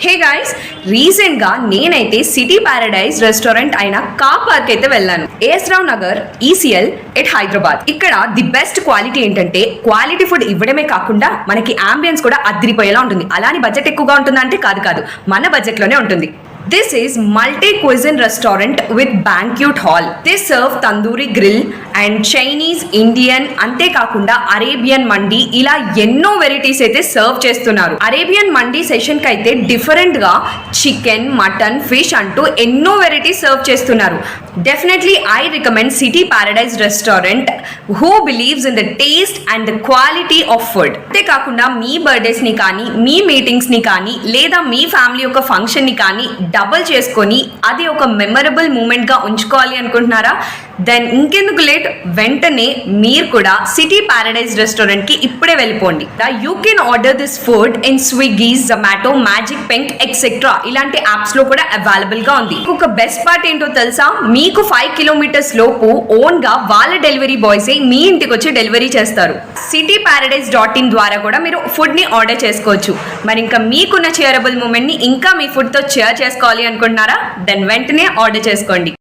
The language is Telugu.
హే గైస్, రీసెంట్ గా నేనైతే సిటీ పారడైజ్ రెస్టారెంట్ అయిన కా పార్క్ అయితే వెళ్ళాను. A S Rao Nagar, ECIL at Hyderabad. ఇక్కడ ది బెస్ట్ క్వాలిటీ ఏంటంటే క్వాలిటీ ఫుడ్ ఇవ్వడమే కాకుండా మనకి అంబియన్స్ కూడా అదిరిపోయేలా ఉంటుంది. అలానే బడ్జెట్ ఎక్కువగా ఉంటుందా అంటే కాదు, మన బడ్జెట్ లోనే ఉంటుంది. This is multi-cuisine restaurant with banquet hall. They serve tandoori grill and Chinese, Indian అంతే కాకుండా అరేబియన్ మండి ఇలా ఎన్నో వెరైటీస్ అయితే సర్వ్ చేస్తున్నారు. అరేబియన్ మండి సెషన్ కి అయితే డిఫరెంట్ గా చికెన్, మటన్, ఫిష్ అంటూ ఎన్నో వెరైటీస్ సర్వ్ చేస్తున్నారు. Definitely I recommend city paradise restaurant who believes in the taste and the quality of food. అంతే కాకుండా మీ బర్త్డేస్ ని కానీ, మీ మీటింగ్స్ ని కానీ, లేదా మీ ఫ్యామిలీ యొక్క ఫంక్షన్ ని కానీ డబుల్ చేసుకొని అది ఒక మెమరబుల్ మూమెంట్ గా ఉంచుకోవాలి అనుకుంటున్నారా? దెన్ ఇంకెందుకు లేట్, వెంటనే మీరు కూడా సిటీ పారడైజ్ రెస్టారెంట్ కి ఇప్పుడే వెళ్ళిపోండి. You can order this food in Swiggy, Zomato, magic pink etcetera ఇలాంటి యాప్స్ లో కూడా అవైలబుల్ గా ఉంది. ఒక బెస్ట్ పార్ట్ ఏంటో తెలుసా? మీకు 5 కిలోమీటర్స్ లోపు ఓన్ గా వాళ్ళ డెలివరీ బాయ్స్ మీ ఇంటికి వచ్చి డెలివరీ చేస్తారు. cityparadise.in ద్వారా కూడా మీరు ఫుడ్ ని ఆర్డర్ చేసుకోవచ్చు. మరి ఇంకా మీకున్న షేరబుల్ మూమెంట్ ని ఇంకా మీ ఫుడ్ తో షేర్ చేసుకోవాలి అనుకుంటున్నారా? దెన్ వెంటనే ఆర్డర్ చేసుకోండి.